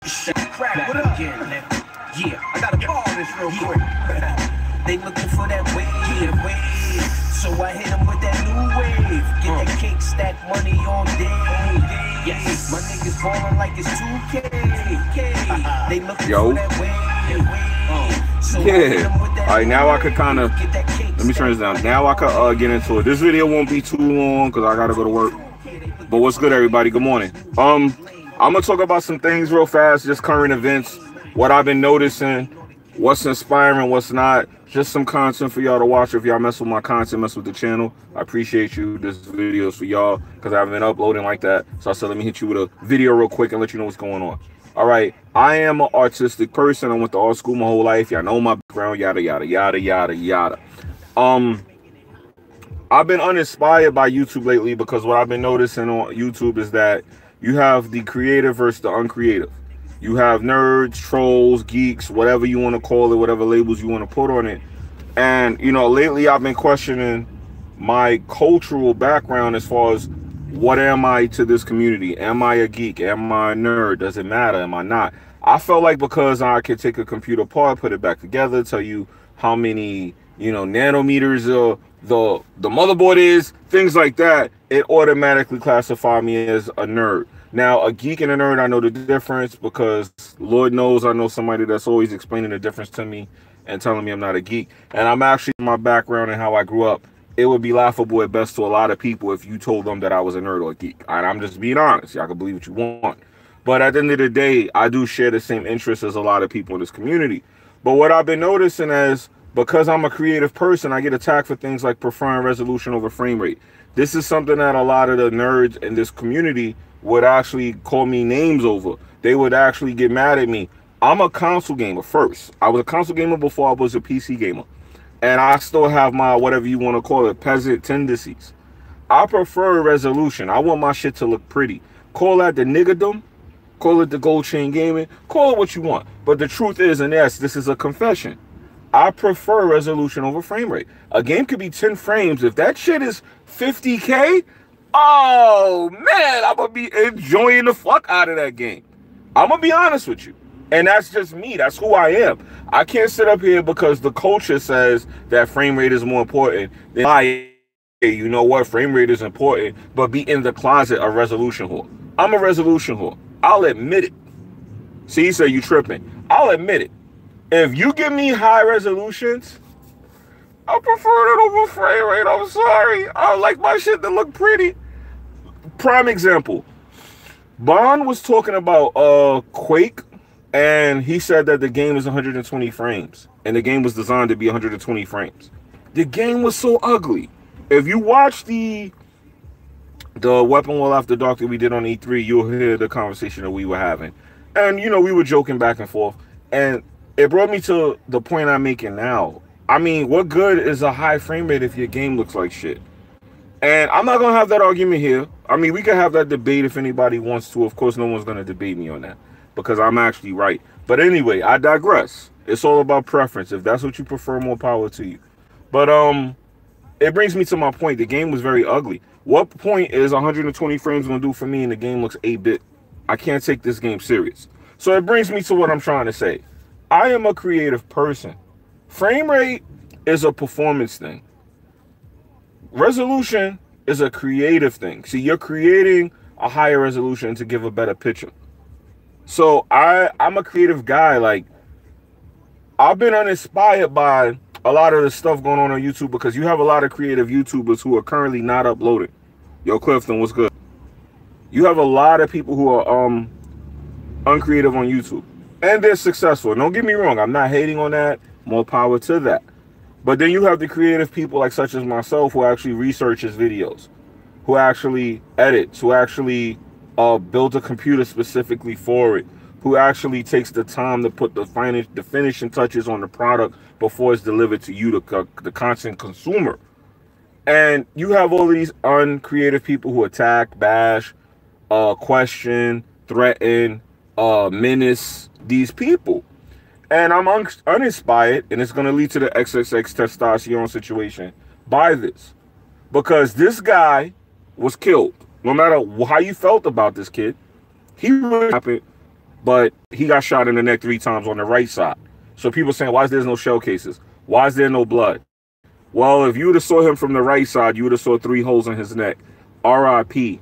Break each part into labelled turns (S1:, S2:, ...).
S1: Crack, what up? Yeah, I gotta ball this real quick. They looking for that wave. So I hit them with that new wave. Get that cake stack money all day. Yes, my niggas ballin' like it's 2K. They looking for that wave. So
S2: yeah. All right, now I could kind of, let me turn this down. Now I could get into it. This video won't be too long because I gotta go to work. But what's good, everybody? Good morning. I'm gonna talk about some things real fast, just current events, what I've been noticing, what's inspiring, what's not. Just some content for y'all to watch. If y'all mess with my content, mess with the channel, I appreciate you. This video is for y'all because I haven't been uploading like that. So I said, let me hit you with a video real quick and let you know what's going on. All right, I am an artistic person. I went to art school my whole life. Y'all know my background, yada, yada, yada, yada, yada. I've been uninspired by YouTube lately because what I've been noticing on YouTube is that you have the creative versus the uncreative. You have nerds, trolls, geeks, whatever you want to call it, whatever labels you want to put on it. And, you know, lately I've been questioning my cultural background as far as what am I to this community? Am I a geek? Am I a nerd? Does it matter? Am I not? I felt like because I could take a computer apart, put it back together, tell you how many, you know, nanometers the motherboard is, things like that, it automatically classified me as a nerd. Now, a geek and a nerd, I know the difference because Lord knows I know somebody that's always explaining the difference to me and telling me I'm not a geek. And I'm actually, my background and how I grew up, it would be laughable at best to a lot of people if you told them that I was a nerd or a geek. And I'm just being honest. Y'all can believe what you want. But at the end of the day, I do share the same interests as a lot of people in this community. But what I've been noticing is, because I'm a creative person, I get attacked for things like preferring resolution over frame rate. This is something that a lot of the nerds in this community would actually call me names over. They would actually get mad at me. I'm a console gamer first. I was a console gamer before I was a PC gamer. And I still have my, whatever you want to call it, peasant tendencies. I prefer resolution. I want my shit to look pretty. Call that the niggerdom. Call it the gold chain gaming. Call it what you want. But the truth is, and yes, this is a confession, I prefer resolution over frame rate. A game could be 10 frames. If that shit is 50K, oh man, I'm gonna be enjoying the fuck out of that game. I'm gonna be honest with you. And that's just me. That's who I am. I can't sit up here because the culture says that frame rate is more important. Then you know what? Frame rate is important, but be in the closet a resolution whore. I'm a resolution whore. I'll admit it. See, you say you tripping. I'll admit it. If you give me high resolutions, I prefer it over frame rate. I'm sorry. I like my shit to look pretty. Prime example. Bond was talking about Quake, and he said that the game is 120 frames, and the game was designed to be 120 frames. The game was so ugly. If you watch the Weapon Wall After Dark that we did on E3, you'll hear the conversation that we were having. And, you know, we were joking back and forth, and it brought me to the point I'm making now. I mean, what good is a high frame rate if your game looks like shit? And I'm not going to have that argument here. I mean, we can have that debate if anybody wants to. Of course, no one's going to debate me on that because I'm actually right. But anyway, I digress. It's all about preference. If that's what you prefer, more power to you. But it brings me to my point. The game was very ugly. What point is 120 frames going to do for me and the game looks 8-bit? I can't take this game serious. So it brings me to what I'm trying to say. I am a creative person. Frame rate is a performance thing. Resolution is a creative thing. See, you're creating a higher resolution to give a better picture. So I'm a creative guy. Like, I've been uninspired by a lot of the stuff going on YouTube because you have a lot of creative YouTubers who are currently not uploading. Yo, Clifton, what's good? You have a lot of people who are uncreative on YouTube. And they're successful. Don't get me wrong. I'm not hating on that. More power to that. But then you have the creative people like such as myself who actually researches videos, who actually edits, who actually builds a computer specifically for it, who actually takes the time to put the finishing touches on the product before it's delivered to you, the content consumer. And you have all of these uncreative people who attack, bash, question, threaten, menace these people. And I'm uninspired, and it's going to lead to the XXX testosterone situation by this. Because this guy was killed. No matter how you felt about this kid, he really happened. but he got shot in the neck 3 times on the right side. So people saying, why is there no shell cases? Why is there no blood? Well, if you would have saw him from the right side, you would have saw 3 holes in his neck. R.I.P.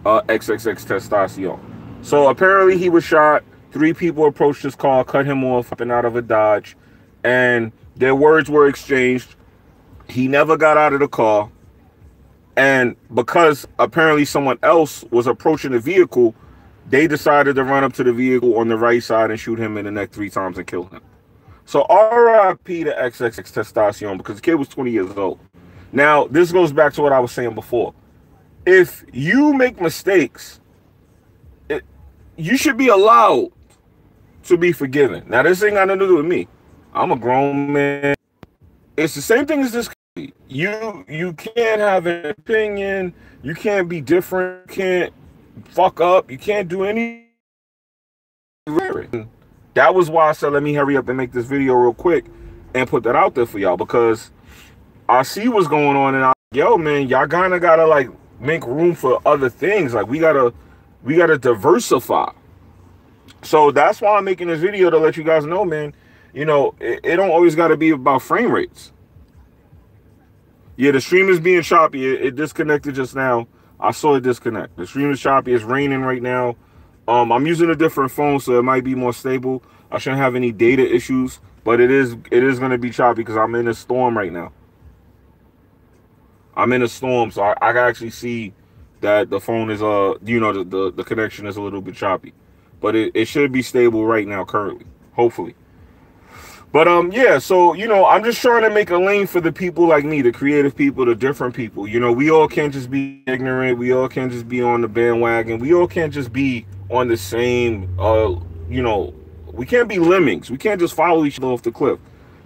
S2: XXX Testacion. So apparently he was shot. 3 people approached his car, cut him off, up and out of a Dodge, and their words were exchanged. He never got out of the car, and because apparently someone else was approaching the vehicle, they decided to run up to the vehicle on the right side and shoot him in the neck 3 times and kill him. So R.I.P. to XXX Testacion, because the kid was 20 years old. Now, this goes back to what I was saying before. If you make mistakes, you should be allowed to be forgiven. Now, this ain't got nothing to do with me. I'm a grown man. It's the same thing as this. You can't have an opinion. You can't be different. You can't fuck up. You can't do any. That was why I said, let me hurry up and make this video real quick and put that out there for y'all, because I see what's going on, and yo, man, y'all kind of gotta like make room for other things. Like we gotta diversify. So that's why I'm making this video, to let you guys know, man, you know, it don't always got to be about frame rates. Yeah, the stream is being choppy. It disconnected just now. I saw it disconnect. The stream is choppy. It's raining right now. I'm using a different phone, so it might be more stable. I shouldn't have any data issues, but it is going to be choppy because I'm in a storm right now. I'm in a storm, so I can actually see that the phone is you know, the connection is a little bit choppy, but it should be stable right now currently, hopefully. But yeah, so you know, I'm just trying to make a lane for the people like me, the creative people, the different people. You know, we all can't just be ignorant. We all can't just be on the bandwagon. We all can't just be on the same you know, we can't be lemmings. We can't just follow each other off the cliff.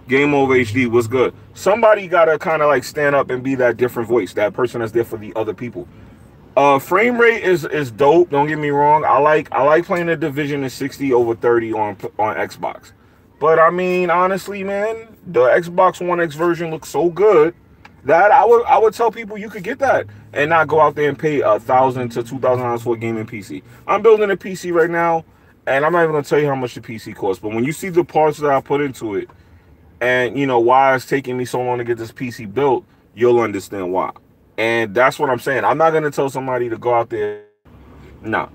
S2: Game Over HD, what's good? Somebody gotta kind of like stand up and be that different voice, that person that's there for the other people. Frame rate is dope. Don't get me wrong. I like playing the Division in 60 over 30 on Xbox. But I mean, honestly, man, the Xbox One X version looks so good that I would tell people you could get that and not go out there and pay $1,000 to $2,000 for a gaming PC. I'm building a PC right now, and I'm not even gonna tell you how much the PC costs. But when you see the parts that I put into it, and you know why it's taking me so long to get this PC built, you'll understand why. And that's what I'm saying. I'm not gonna tell somebody to go out there, nah.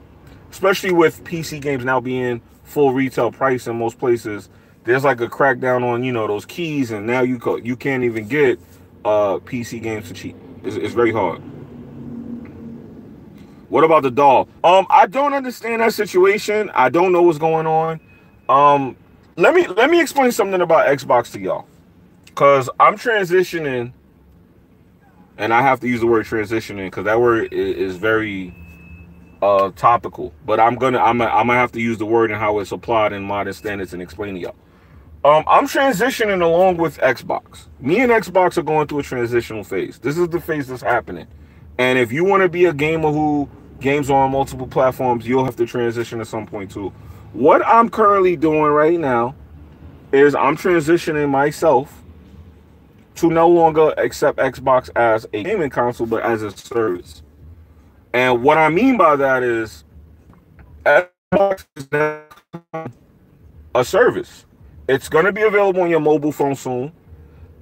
S2: Especially with PC games now being full retail price in most places. There's like a crackdown on, you know, those keys, and now you can't even get PC games for cheap. It's very hard. What about the doll? I don't understand that situation. I don't know what's going on. Let me explain something about Xbox to y'all, because I'm transitioning, and I have to use the word transitioning because that word is very topical. But I'm gonna have to use the word and how it's applied in modern standards and explain to y'all. I'm transitioning along with Xbox. Me and Xbox are going through a transitional phase. This is the phase that's happening. And if you want to be a gamer who games on multiple platforms, you'll have to transition at some point too. What I'm currently doing right now is I'm transitioning myself to no longer accept Xbox as a gaming console, but as a service. And what I mean by that is Xbox is now a service. It's going to be available on your mobile phone soon.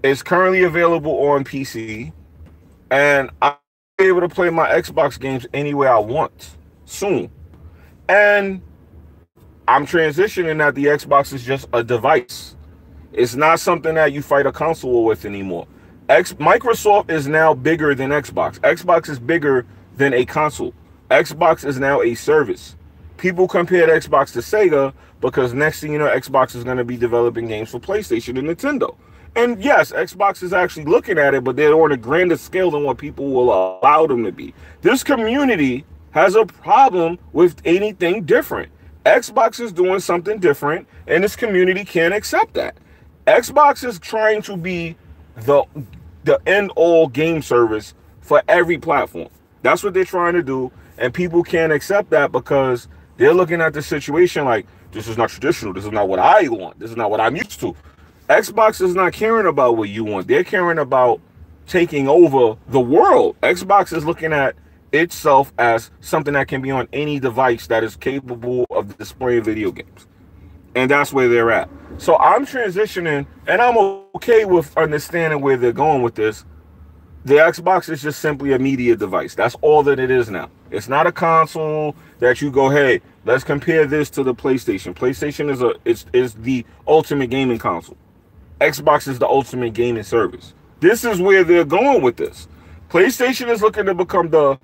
S2: It's currently available on PC. And I'll be able to play my Xbox games anywhere I want soon. And I'm transitioning that the Xbox is just a device. It's not something that you fight a console with anymore. Microsoft is now bigger than Xbox. Xbox is bigger than a console. Xbox is now a service. People compared Xbox to Sega because next thing you know, Xbox is going to be developing games for PlayStation and Nintendo. And yes, Xbox is actually looking at it, but they're on a grander scale than what people will allow them to be. This community has a problem with anything different. Xbox is doing something different, and this community can't accept that. Xbox is trying to be the end-all game service for every platform. That's what they're trying to do, and people can't accept that because they're looking at the situation like, this is not traditional. This is not what I want. This is not what I'm used to. Xbox is not caring about what you want. They're caring about taking over the world. Xbox is looking at itself as something that can be on any device that is capable of displaying video games. And that's where they're at. So I'm transitioning, and I'm okay with understanding where they're going with this. The Xbox is just simply a media device. That's all that it is now. It's not a console that you go, hey, let's compare this to the PlayStation. PlayStation is the ultimate gaming console. Xbox is the ultimate gaming service. This is where they're going with this. PlayStation is looking to become the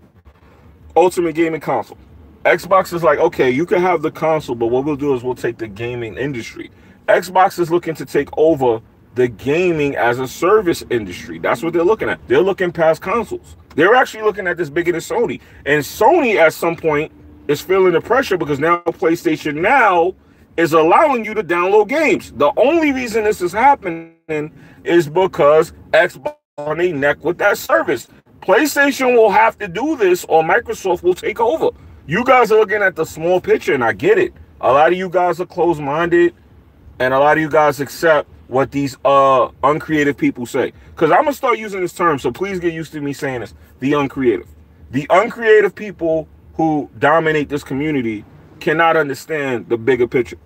S2: ultimate gaming console. Xbox is like, okay, you can have the console, but what we'll do is we'll take the gaming industry. Xbox is looking to take over the gaming as a service industry. That's what they're looking at. They're looking past consoles. They're actually looking at this bigger than Sony. And Sony at some point is feeling the pressure because now PlayStation now is allowing you to download games. The only reason this is happening is because Xbox on their neck with that service. PlayStation will have to do this or Microsoft will take over. You guys are looking at the small picture, and I get it. A lot of you guys are closed-minded, and a lot of you guys accept what these uncreative people say. Because I'm going to start using this term, so please get used to me saying this. The uncreative. The uncreative people who dominate this community cannot understand the bigger picture.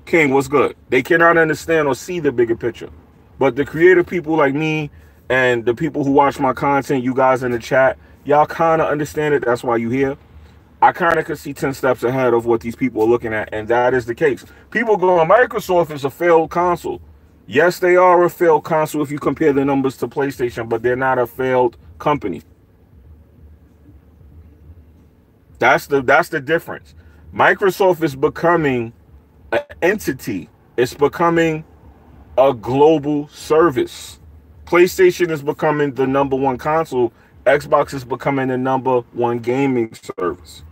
S2: King, what's good? They cannot understand or see the bigger picture. But the creative people like me and the people who watch my content, you guys in the chat, y'all kind of understand it. That's why you here. I kind of could see 10 steps ahead of what these people are looking at, and that is the case. People go, Microsoft is a failed console. Yes, they are a failed console if you compare the numbers to PlayStation, but they're not a failed company. That's the difference. Microsoft is becoming an entity. It's becoming a global service. PlayStation is becoming the #1 console. Xbox is becoming the #1 gaming service.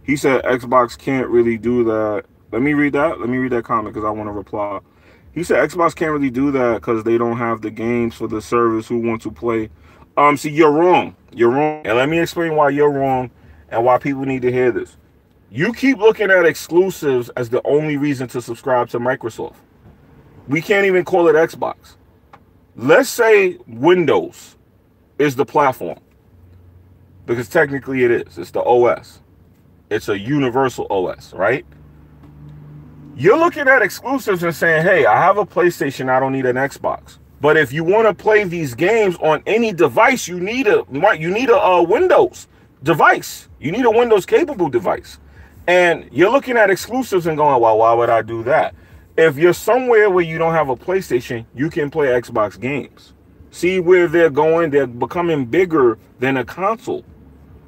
S2: He said Xbox can't really do that. Let me read that. Let me read that comment because I want to reply. He said Xbox can't really do that because they don't have the games for the servers who want to play. See, you're wrong. You're wrong. And let me explain why you're wrong and why people need to hear this. You keep looking at exclusives as the only reason to subscribe to Microsoft. We can't even call it Xbox. Let's say Windows is the platform. Because technically it is. It's the OS. It's a universal OS, right? You're looking at exclusives and saying, hey, I have a PlayStation, I don't need an Xbox. But if you want to play these games on any device, you need a Windows device. You need a Windows capable device. And you're looking at exclusives and going, well, why would I do that? If you're somewhere where you don't have a PlayStation, you can play Xbox games. See where they're going? They're becoming bigger than a console.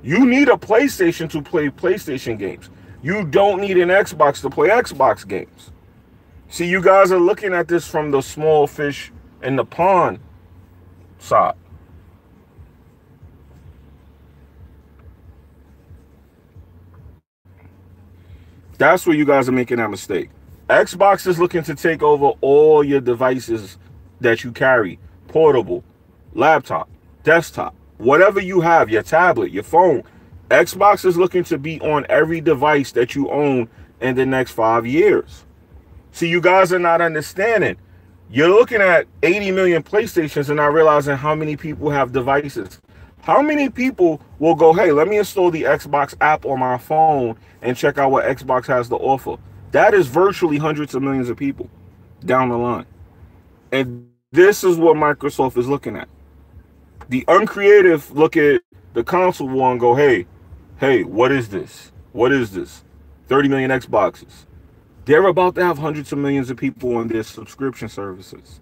S2: You need a PlayStation to play PlayStation games. You don't need an Xbox to play Xbox games. See, you guys are looking at this from the small fish in the pond side. That's where you guys are making that mistake. Xbox is looking to take over all your devices that you carry. Portable, laptop, desktop, whatever you have, your tablet, your phone. Xbox is looking to be on every device that you own in the next 5 years. See, you guys are not understanding. You're looking at 80 million PlayStations and not realizing how many people have devices. How many people will go, hey, let me install the Xbox app on my phone and check out what Xbox has to offer? That is virtually hundreds of millions of people down the line. And this is what Microsoft is looking at. The uncreative look at the console war and go, hey, what is this? What is this? 30 million Xboxes. They're about to have hundreds of millions of people on their subscription services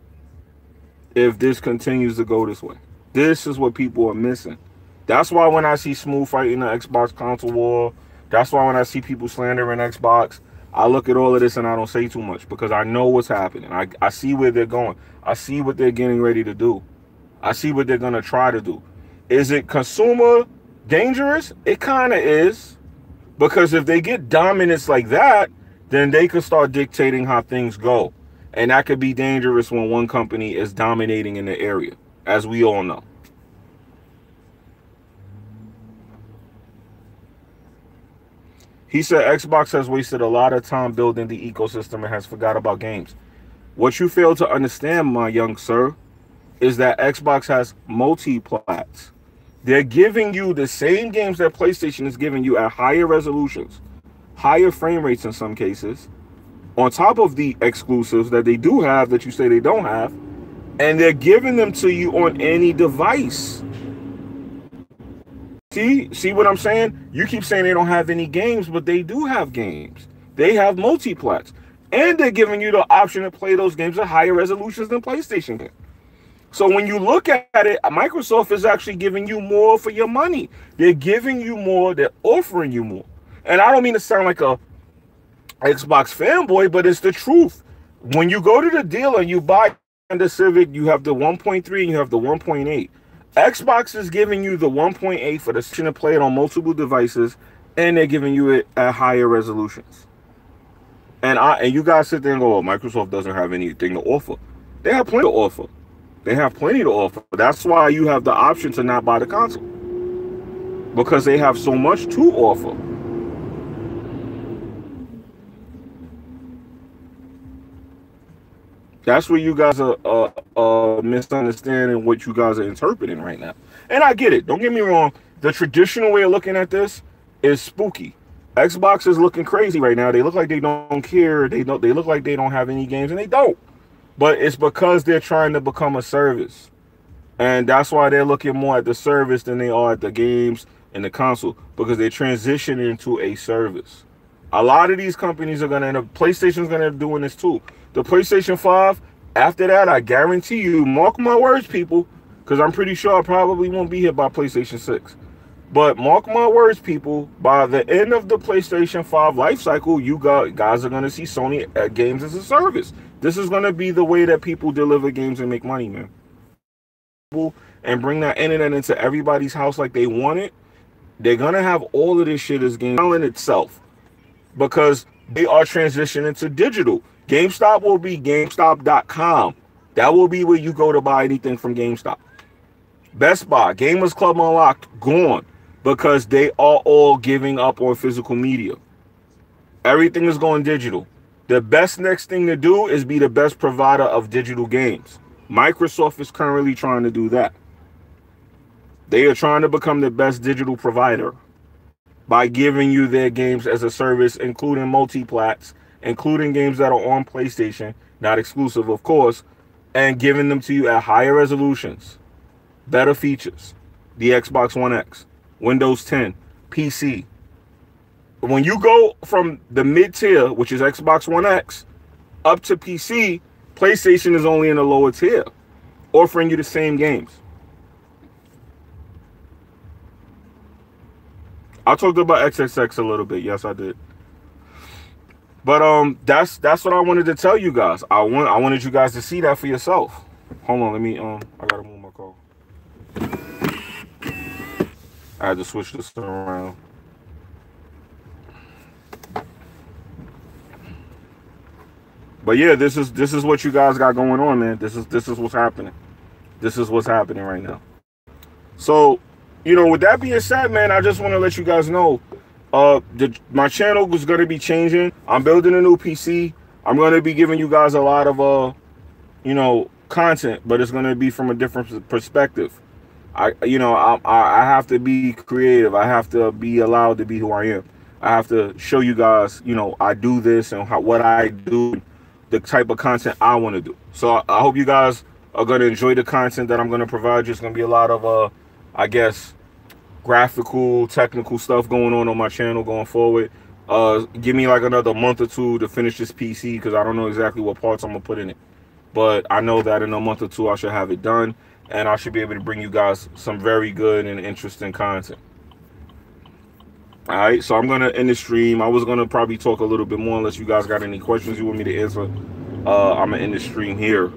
S2: if this continues to go this way. This is what people are missing. That's why when I see Smooth fighting the Xbox console war, that's why when I see people slandering Xbox, I look at all of this and I don't say too much because I know what's happening. I see where they're going. I see what they're getting ready to do. I see what they're going to try to do. Is it consumer dangerous? It kind of is. Because if they get dominance like that, then they could start dictating how things go. And that could be dangerous when one company is dominating in the area, as we all know. He said Xbox has wasted a lot of time building the ecosystem and has forgot about games. What you fail to understand, my young sir, is that Xbox has multi-plats. They're giving you the same games that PlayStation is giving you at higher resolutions, higher frame rates in some cases, on top of the exclusives that they do have that you say they don't have, and they're giving them to you on any device. See what I'm saying? You keep saying they don't have any games, but they do have games. They have multiplats, and they're giving you the option to play those games at higher resolutions than PlayStation can. So when you look at it, Microsoft is actually giving you more for your money. They're giving you more. They're offering you more. And I don't mean to sound like a Xbox fanboy, but it's the truth. When you go to the dealer and you buy the Civic, you have the 1.3 and you have the 1.8. Xbox is giving you the 1.8 for the option to play it on multiple devices, and they're giving you it at higher resolutions. And you guys sit there and go, oh, Microsoft doesn't have anything to offer. They have plenty to offer. They have plenty to offer. That's why you have the option to not buy the console, because they have so much to offer. That's where you guys are misunderstanding what you guys are interpreting right now. And I get it. Don't get me wrong. The traditional way of looking at this is spooky. Xbox is looking crazy right now. They look like they don't care. They look like they don't have any games, and they don't. But it's because they're trying to become a service. And that's why they're looking more at the service than they are at the games and the console, because they're transitioning into a service. A lot of these companies are going to end up, PlayStation's going to end up doing this too. The PlayStation 5, after that, I guarantee you, mark my words, people, because I'm pretty sure I probably won't be here by PlayStation 6. But mark my words, people, by the end of the PlayStation 5 life cycle, you guys are going to see Sony games as a service. This is going to be the way that people deliver games and make money, man. And bring that internet into everybody's house like they want it. They're going to have all of this shit as game in itself, because they are transitioning to digital. GameStop will be GameStop.com. That will be where you go to buy anything from GameStop. Best Buy, Gamers Club Unlocked, gone, because they are all giving up on physical media. Everything is going digital. The best next thing to do is be the best provider of digital games. Microsoft is currently trying to do that. They are trying to become the best digital provider by giving you their games as a service, including multi-plats, including games that are on PlayStation, not exclusive, of course, and giving them to you at higher resolutions, better features. The Xbox One X, Windows 10, PC. When you go from the mid-tier, which is Xbox One X, up to PC, PlayStation is only in the lower tier, offering you the same games. I talked about XXX a little bit. Yes, I did. But that's what I wanted to tell you guys. I wanted you guys to see that for yourself. Hold on, let me I gotta move my call. I had to switch this around. But yeah, this is what you guys got going on, man. This is what's happening. This is what's happening right now. So, you know, with that being said, man, I just want to let you guys know, my channel is going to be changing. I'm building a new PC. I'm going to be giving you guys a lot of, you know, content, but it's going to be from a different perspective. I have to be creative. I have to be allowed to be who I am. I have to show you guys, you know, I do this and what I do, the type of content I want to do. So I hope you guys are going to enjoy the content that I'm going to provide you. It's going to be a lot of, I guess, graphical, technical stuff going on my channel going forward. Give me like another month or two to finish this PC, because I don't know exactly what parts I'm going to put in it. But I know that in a month or two I should have it done, and I should be able to bring you guys some very good and interesting content. All right, so I'm going to end the stream. I was going to probably talk a little bit more unless you guys got any questions you want me to answer. I'm going to end the stream here,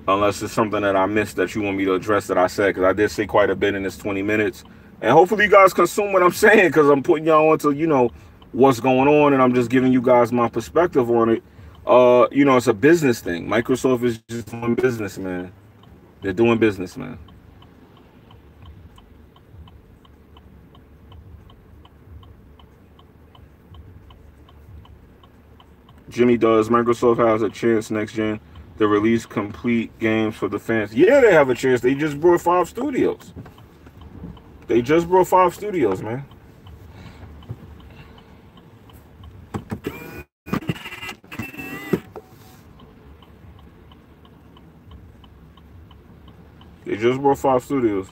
S2: unless it's something that I missed that you want me to address that I said, because I did say quite a bit in this 20 minutes. And hopefully you guys consume what I'm saying, because I'm putting y'all onto, you know, what's going on, and I'm just giving you guys my perspective on it. You know, it's a business thing. Microsoft is just doing business, man. They're doing business, man. Jimmy does. Microsoft has a chance next gen to release complete games for the fans. Yeah, they have a chance. They just brought 5 studios. They just brought 5 studios, man. They just brought 5 studios.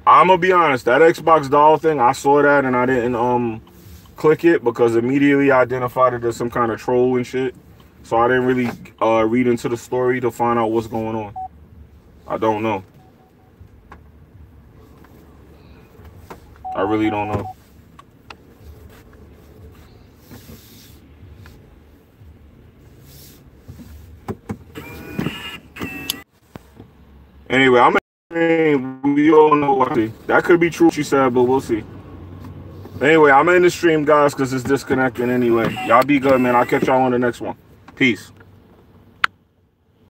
S2: I'm gonna be honest, that Xbox doll thing, I saw that and I didn't click it because immediately I identified it as some kind of troll and shit. So I didn't really read into the story to find out what's going on. I don't know. I really don't know. Anyway, we all know what that could be true, she said, but we'll see. Anyway, I'm in the stream, guys, because it's disconnecting anyway. Y'all be good, man. I'll catch y'all on the next one. Peace.